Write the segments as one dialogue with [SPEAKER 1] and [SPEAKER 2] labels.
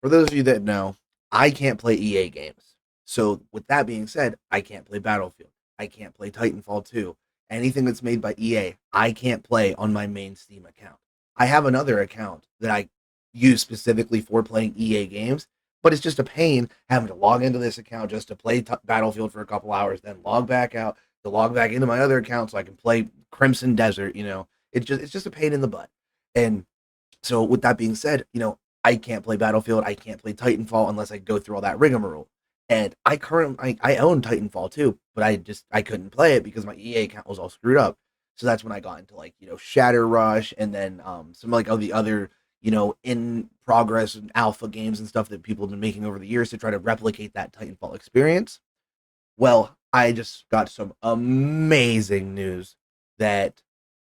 [SPEAKER 1] For those of you that know, I can't play EA games. So with that being said, I can't play Battlefield. I can't play Titanfall 2. Anything that's made by EA, I can't play on my main Steam account. I have another account that I use specifically for playing EA games, but it's just a pain having to log into this account just to play Battlefield for a couple hours, then log back out to log back into my other account so I can play Crimson Desert. It's just a pain in the butt. And so with that being said, I can't play Battlefield, I can't play Titanfall unless I go through all that rigmarole. And I own Titanfall too, but I couldn't play it because my EA account was all screwed up. So that's when I got into like, Shatter Rush and then some like of the other, in progress and alpha games and stuff that people have been making over the years to try to replicate that Titanfall experience. Well, I just got some amazing news that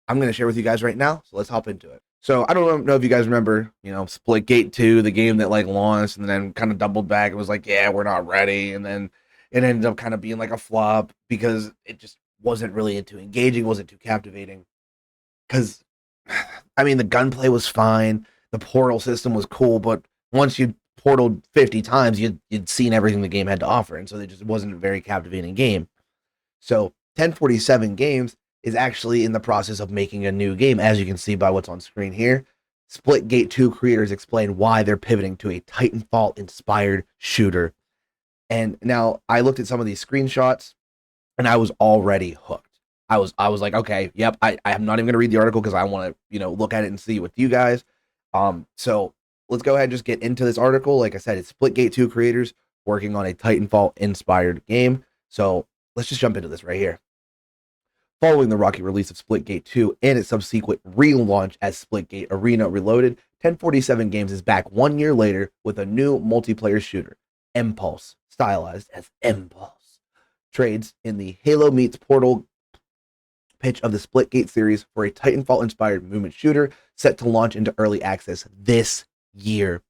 [SPEAKER 1] I'm going to share with you guys right now. So let's hop into it. So I don't know if you guys remember, Splitgate 2, the game that like launched and then kind of doubled back. It was like, yeah, we're not ready. And then it ended up kind of being like a flop because it just wasn't really too engaging, wasn't too captivating. Because, I mean, the gunplay was fine. The portal system was cool. But once you portaled 50 times, you'd seen everything the game had to offer. And so it just wasn't a very captivating game. So 1047 Games is actually in the process of making a new game, as you can see by what's on screen here. Splitgate 2 creators explain why they're pivoting to a Titanfall inspired shooter. And now I looked at some of these screenshots and I was already hooked. I was like, okay, yep, I'm not even gonna read the article because I want to, look at it and see it with you guys. So let's go ahead and just get into this article. Like I said, it's Splitgate 2 creators working on a Titanfall inspired game. So let's just jump into this right here. Following the rocky release of Splitgate 2 and its subsequent relaunch as Splitgate Arena Reloaded, 1047 Games is back 1 year later with a new multiplayer shooter, Empulse, stylized as Empulse. Trades in the Halo meets Portal pitch of the Splitgate series for a Titanfall-inspired movement shooter set to launch into early access this year.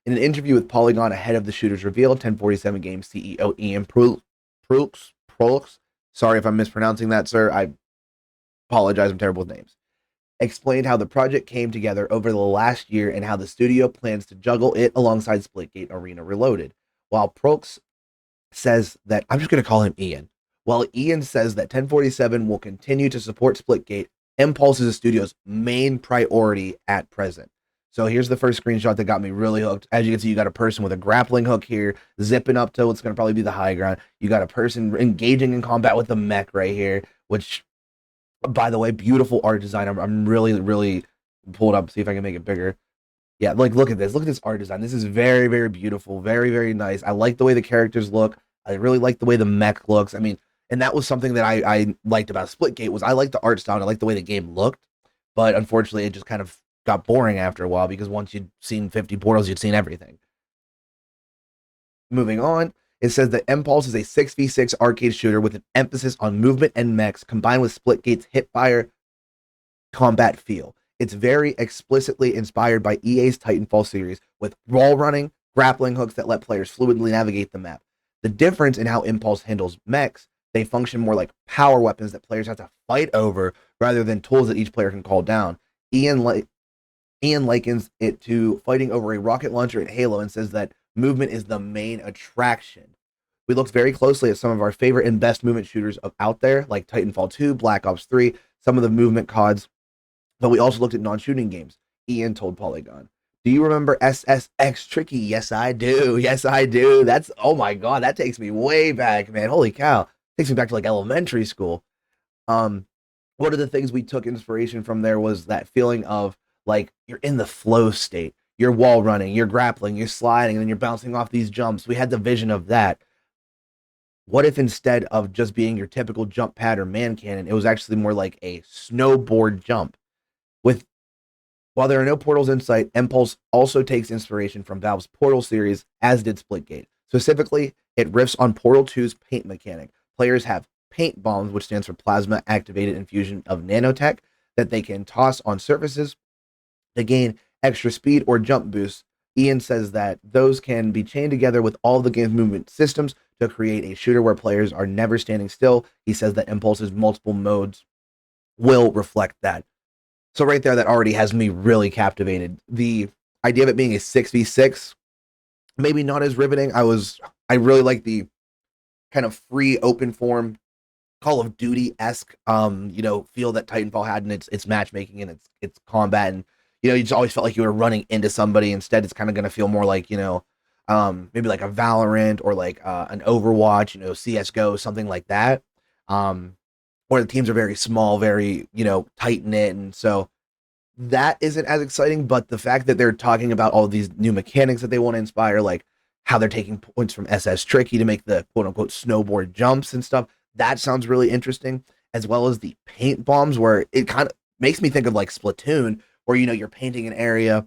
[SPEAKER 1] In an interview with Polygon ahead of the shooter's reveal, 1047 Games CEO Ian Prolix, sorry if I'm mispronouncing that, sir, I apologize, I'm terrible with names, explained how the project came together over the last year and how the studio plans to juggle it alongside Splitgate Arena Reloaded. While Prolix says that, I'm just going to call him Ian. While Ian says that 1047 will continue to support Splitgate, Impulse is the studio's main priority at present. So here's the first screenshot that got me really hooked. As you can see, you got a person with a grappling hook here, zipping up to what's going to probably be the high ground. You got a person engaging in combat with the mech right here, which, by the way, beautiful art design. I'm really, really pulled up, see if I can make it bigger. Yeah, like look at this. Look at this art design. This is very, very beautiful. Very, very nice. I like the way the characters look. I really like the way the mech looks. I mean, and that was something that I liked about Splitgate was I liked the art style. I liked the way the game looked, but unfortunately, it just kind of got boring after a while because once you'd seen 50 portals, you'd seen everything. Moving on, it says that Impulse is a 6v6 arcade shooter with an emphasis on movement and mechs combined with Splitgate's hipfire combat feel. It's very explicitly inspired by EA's Titanfall series with wall running, grappling hooks that let players fluidly navigate the map. The difference in how Impulse handles mechs, they function more like power weapons that players have to fight over rather than tools that each player can call down. Ian likens it to fighting over a rocket launcher in Halo and says that movement is the main attraction. We looked very closely at some of our favorite and best movement shooters out there, like Titanfall 2, Black Ops 3, some of the movement CODs, but we also looked at non-shooting games. Ian told Polygon. Do you remember SSX Tricky? Yes, I do. Yes, I do. That's, oh my God, that takes me way back, man. Holy cow. Takes me back to like elementary school. One of the things we took inspiration from there was that feeling of like you're in the flow state. You're wall running, you're grappling, you're sliding, and then you're bouncing off these jumps. We had the vision of that. What if instead of just being your typical jump pad or man cannon, it was actually more like a snowboard jump? With While there are no portals in sight, Impulse also takes inspiration from Valve's Portal series, as did Splitgate. Specifically, it riffs on Portal 2's paint mechanic. Players have paint bombs, which stands for plasma activated infusion of nanotech, that they can toss on surfaces to gain extra speed or jump boosts. Ian says that those can be chained together with all the game's movement systems to create a shooter where players are never standing still. He says that Impulse's multiple modes will reflect that. So right there, that already has me really captivated. The idea of it being a 6v6, maybe not as riveting. I really like the kind of free open form Call of Duty esque feel that Titanfall had in its matchmaking and its combat, and you just always felt like you were running into somebody. Instead, it's kind of going to feel more like maybe like a Valorant or like an Overwatch, CS:GO, something like that. Um, where the teams are very small, very tight knit, and so that isn't as exciting. But the fact that they're talking about all these new mechanics that they want to inspire, like how they're taking points from SS Tricky to make the quote unquote snowboard jumps and stuff, that sounds really interesting. As well as the paint bombs, where it kind of makes me think of like Splatoon, where you're painting an area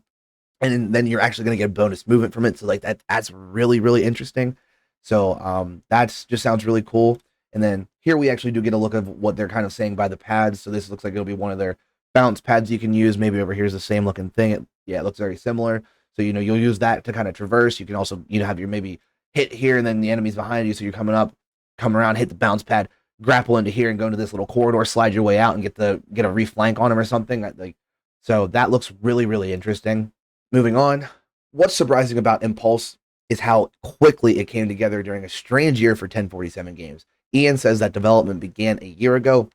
[SPEAKER 1] and then you're actually going to get a bonus movement from it. So like that's really really interesting. So that's just sounds really cool. And then here we actually do get a look of what they're kind of saying by the pads. So this looks like it'll be one of their bounce pads you can use. Maybe over here's the same looking thing. It looks very similar. So you'll use that to kind of traverse. You can also have your maybe hit here and then the enemy's behind you. So you're coming up, come around, hit the bounce pad, grapple into here and go into this little corridor, slide your way out and get a reflank on him or something. Like so that looks really really interesting. Moving on, what's surprising about Impulse is how quickly it came together during a strange year for 1047 games. Ian says that development began a year ago,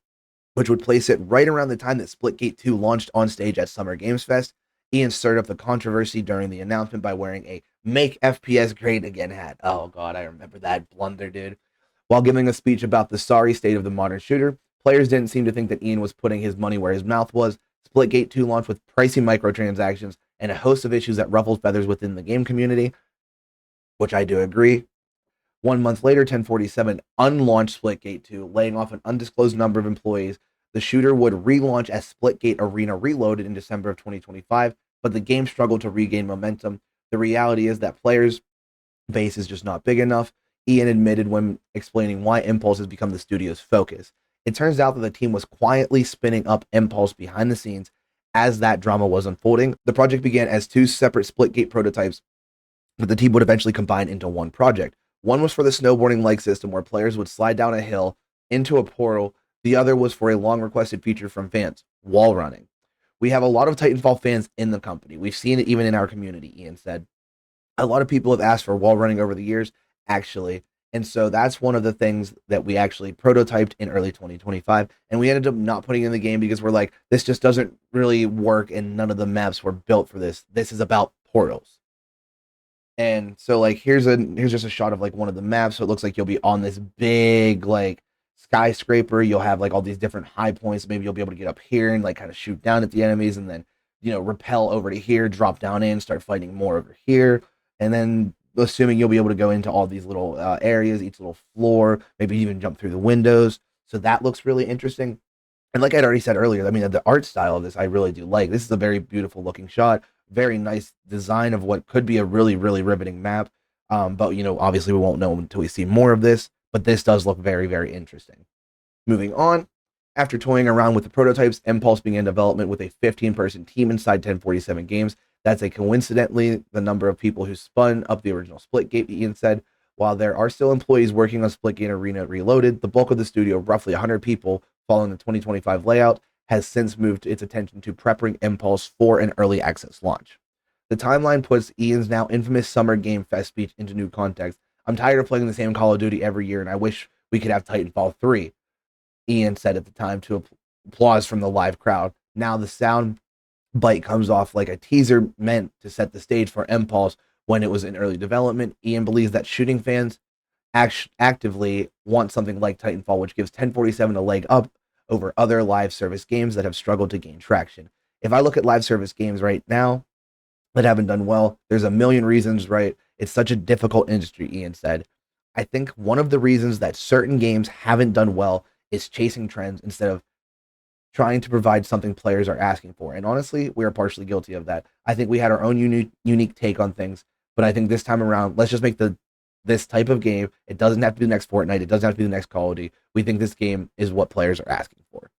[SPEAKER 1] which would place it right around the time that Splitgate 2 launched on stage at Summer Games Fest. Ian stirred up the controversy during the announcement by wearing a Make FPS Great Again hat. Oh, God, I remember that blunder, dude. While giving a speech about the sorry state of the modern shooter, players didn't seem to think that Ian was putting his money where his mouth was. Splitgate 2 launched with pricey microtransactions and a host of issues that ruffled feathers within the game community, which I do agree. 1 month later, 1047 unlaunched Splitgate 2, laying off an undisclosed number of employees. The shooter would relaunch as Splitgate Arena Reloaded in December of 2025, but the game struggled to regain momentum. The reality is that players' base is just not big enough. Ian admitted when explaining why Impulse has become the studio's focus. It turns out that the team was quietly spinning up Impulse behind the scenes as that drama was unfolding. The project began as two separate Splitgate prototypes that the team would eventually combine into one project. One was for the snowboarding like system where players would slide down a hill into a portal. The other was for a long requested feature from fans, wall running. We have a lot of Titanfall fans in the company. We've seen it even in our community, Ian said. A lot of people have asked for wall running over the years, actually. And so that's one of the things that we actually prototyped in early 2025. And we ended up not putting in the game because we're like, this just doesn't really work and none of the maps were built for this. This is about portals. And so like here's just a shot of like one of the maps. So it looks like you'll be on this big like skyscraper. You'll have like all these different high points. Maybe you'll be able to get up here and like kind of shoot down at the enemies and then repel over to here, drop down in, start fighting more over here. And then assuming you'll be able to go into all these little areas, each little floor, maybe even jump through the windows. So that looks really interesting. And like I'd already said earlier, I mean, the art style of this, I really do like. This is a very beautiful looking shot, very nice design of what could be a really, really riveting map. But, obviously we won't know until we see more of this, but this does look very, very interesting. Moving on, after toying around with the prototypes, Impulse began development with a 15-person team inside 1047 Games. That's a coincidentally the number of people who spun up the original Splitgate, Ian said. While there are still employees working on Splitgate Arena Reloaded, the bulk of the studio, roughly 100 people, following the 2025 layout, has since moved its attention to prepping Impulse for an early access launch. The timeline puts Ian's now infamous Summer Game Fest speech into new context. I'm tired of playing the same Call of Duty every year, and I wish we could have Titanfall 3, Ian said at the time to applause from the live crowd. Now the sound bite comes off like a teaser meant to set the stage for Impulse when it was in early development. Ian believes that shooting fans actively want something like Titanfall, which gives 1047 a leg up over other live service games that have struggled to gain traction. If I look at live service games right now that haven't done well, there's a million reasons, right? It's such a difficult industry, Ian said. I think one of the reasons that certain games haven't done well is chasing trends instead of trying to provide something players are asking for. And honestly, we are partially guilty of that. I think we had our own unique take on things, but I think this time around, let's just make this type of game. It doesn't have to be the next Fortnite. It doesn't have to be the next Call of Duty. We think this game is what players are asking for.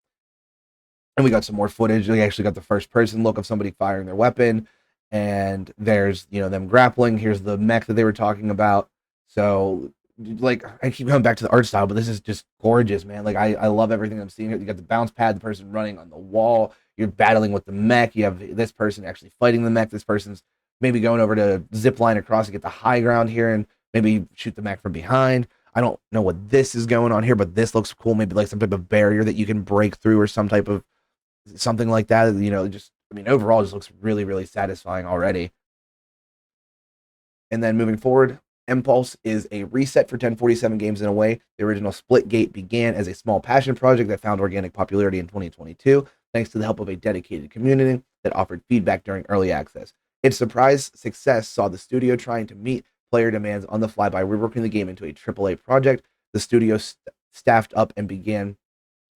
[SPEAKER 1] And we got some more footage. We actually got the first person look of somebody firing their weapon, and there's them grappling. Here's the mech that they were talking about. So like I keep going back to the art style, but this is just gorgeous, man. Like I love everything I'm seeing here. You got the bounce pad, the person running on the wall. You're battling with the mech. You have this person actually fighting the mech. This person's maybe going over to zip line across to get the high ground here and maybe shoot the mech from behind. I don't know what this is going on here, but this looks cool. Maybe like some type of barrier that you can break through or some type of something like that. Just I mean, overall, it just looks really, really satisfying already. And then moving forward, Empulse is a reset for 1047 games in a way. The original Splitgate began as a small passion project that found organic popularity in 2022, thanks to the help of a dedicated community that offered feedback during early access. Its surprise success saw the studio trying to meet player demands on the fly by reworking the game into a AAA project. The studio staffed up and began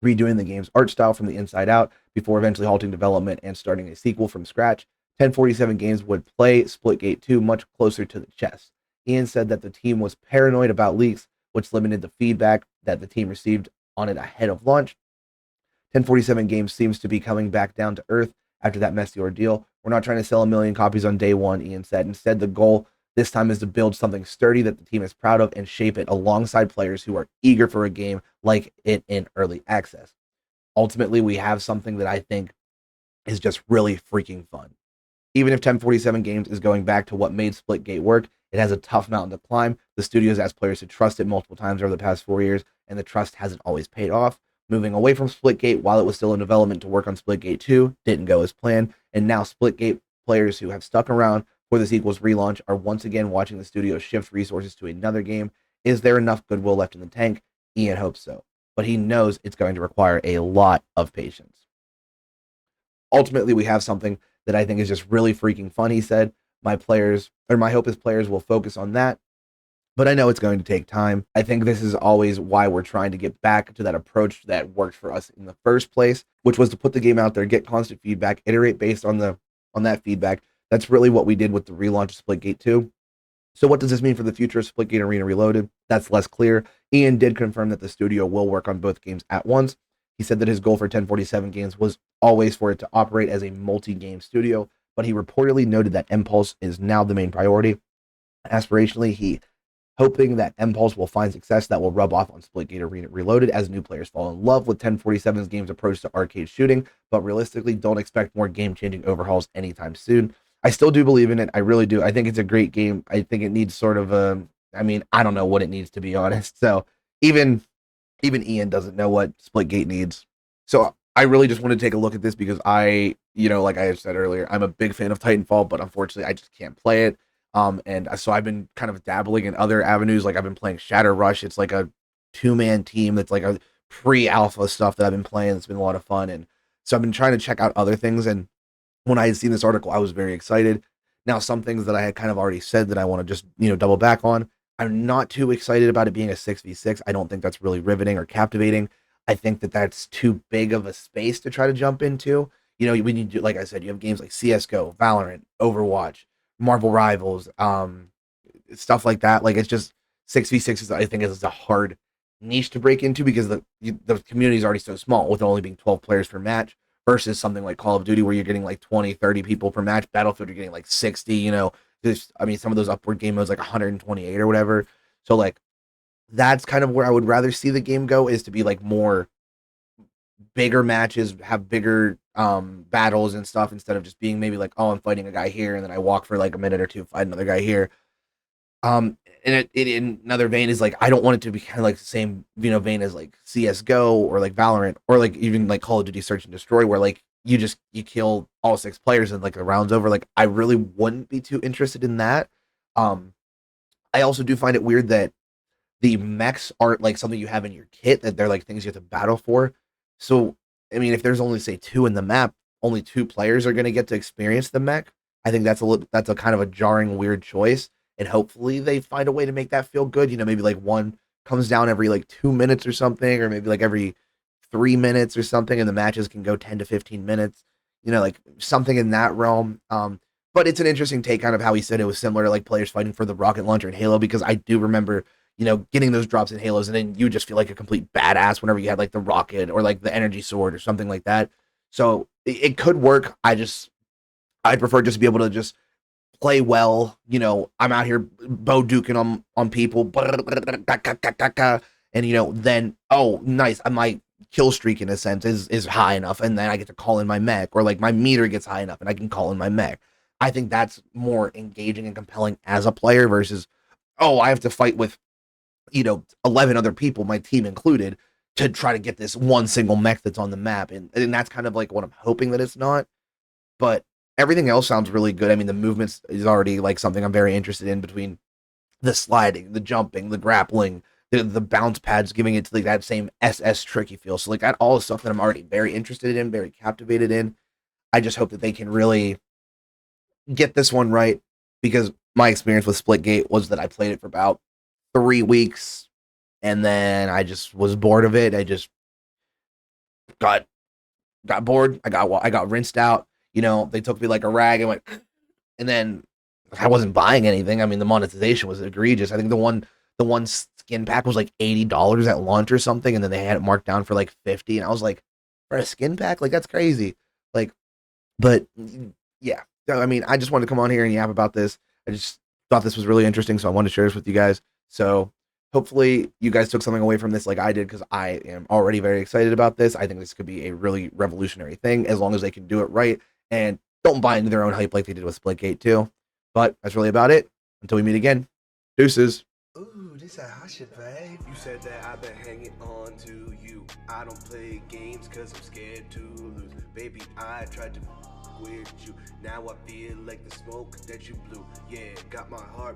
[SPEAKER 1] redoing the game's art style from the inside out before eventually halting development and starting a sequel from scratch. 1047 Games would play Splitgate 2 much closer to the chest. Ian said that the team was paranoid about leaks, which limited the feedback that the team received on it ahead of launch. 1047 Games seems to be coming back down to earth after that messy ordeal. We're not trying to sell a million copies on day one, Ian said. Instead, the goal this time is to build something sturdy that the team is proud of and shape it alongside players who are eager for a game like it in early access. Ultimately, we have something that I think is just really freaking fun. Even if 1047 Games is going back to what made Splitgate work, it has a tough mountain to climb. The studio has asked players to trust it multiple times over the past 4 years, and the trust hasn't always paid off. Moving away from Splitgate while it was still in development to work on Splitgate 2 didn't go as planned, and now Splitgate players who have stuck around for the sequel's relaunch are once again watching the studio shift resources to another game. Is there enough goodwill left in the tank? Ian hopes so, but he knows it's going to require a lot of patience. Ultimately, we have something that I think is just really freaking fun, he said. My hope is players will focus on that, but I know it's going to take time. I think this is always why we're trying to get back to that approach that worked for us in the first place, which was to put the game out there, get constant feedback, iterate based on that feedback. That's really what we did with the relaunch of Splitgate 2. So what does this mean for the future of Splitgate Arena Reloaded? That's less clear. Ian did confirm that the studio will work on both games at once. He said that his goal for 1047 Games was always for it to operate as a multi-game studio, but he reportedly noted that Empulse is now the main priority. Aspirationally, he hoping that Empulse will find success that will rub off on Splitgate Arena Reloaded as new players fall in love with 1047's game's approach to arcade shooting, but realistically don't expect more game-changing overhauls anytime soon. I still do believe in it. I really do. I think it's a great game. I think it needs sort of I don't know what it needs, to be honest. So even Ian doesn't know what Splitgate needs. So I really just want to take a look at this because like I had said earlier, I'm a big fan of Titanfall, but unfortunately I just can't play it. And so I've been kind of dabbling in other avenues. Like I've been playing Shatter Rush. It's like a 2-man team that's like a pre-alpha stuff that I've been playing. It's been a lot of fun. And so I've been trying to check out other things. And when I had seen this article, I was very excited. Now, some things that I had kind of already said that I want to just, double back on. I'm not too excited about it being a 6v6. I don't think that's really riveting or captivating. I think that that's too big of a space to try to jump into. When you do, like I said, you have games like CSGO, Valorant, Overwatch, Marvel Rivals, stuff like that. Like it's just 6v6 is, I think, is a hard niche to break into because the community is already so small with only being 12 players per match versus something like Call of Duty where you're getting like 20, 30 people per match. Battlefield, you're getting like 60, some of those upward game modes like 128 or whatever. So like that's kind of where I would rather see the game go, is to be like more bigger matches, have bigger battles and stuff, instead of just being maybe like, oh, I'm fighting a guy here and then I walk for like a minute or two, fight another guy here. And it in another vein is like, I don't want it to be kind of like the same vein as like CSGO or like Valorant or like even like Call of Duty Search and Destroy, where like you kill all 6 players and like the round's over. Like I really wouldn't be too interested in that. I also do find it weird that the mechs aren't like something you have in your kit, that they're like things you have to battle for. So I mean, if there's only say 2 in the map, only 2 players are going to get to experience the mech. I think that's a kind of a jarring, weird choice, and hopefully they find a way to make that feel good. Maybe like one comes down every like 2 minutes or something, or maybe like every 3 minutes or something, and the matches can go 10 to 15 minutes. Like something in that realm. But it's an interesting take, kind of how he said it was similar to like players fighting for the rocket launcher in Halo, because I do remember getting those drops in Halos, and then you just feel like a complete badass whenever you had like the rocket or like the energy sword or something like that. So it could work. I'd prefer just to be able to just play well. I'm out here bow duking on people, and then, oh, nice, my kill streak in a sense is high enough, and then I get to call in my mech, or like my meter gets high enough and I can call in my mech. I think that's more engaging and compelling as a player versus, oh, I have to fight with, 11 other people, my team included, to try to get this one single mech that's on the map. And that's kind of like what I'm hoping that it's not. But everything else sounds really good. I mean, the movements is already like something I'm very interested in, between the sliding, the jumping, the grappling, the bounce pads, giving it to like that same SS tricky feel. So like that all is stuff that I'm already very interested in, very captivated in. I just hope that they can really get this one right, because my experience with Splitgate was that I played it for about 3 weeks and then I just was bored of it. I just got bored. I got rinsed out. They took me like a rag and went, and then I wasn't buying anything. I mean, the monetization was egregious. I think the one skin pack was like $80 at launch or something, and then they had it marked down for like 50, and I was like, for a skin pack, like that's crazy. Like, but yeah, so, I mean, I just wanted to come on here and yap about this. I just thought this was really interesting, so I wanted to share this with you guys. So hopefully you guys took something away from this like I did, because I am already very excited about this. I think this could be a really revolutionary thing as long as they can do it right and don't buy into their own hype like they did with Splitgate 2. But that's really about it. Until we meet again, deuces.
[SPEAKER 2] Ooh, this a hot shit, babe. You said that I've been hanging on to you. I don't play games cause I'm scared to lose. Baby, I tried to with you. Now I feel like the smoke that you blew. Yeah, got my heart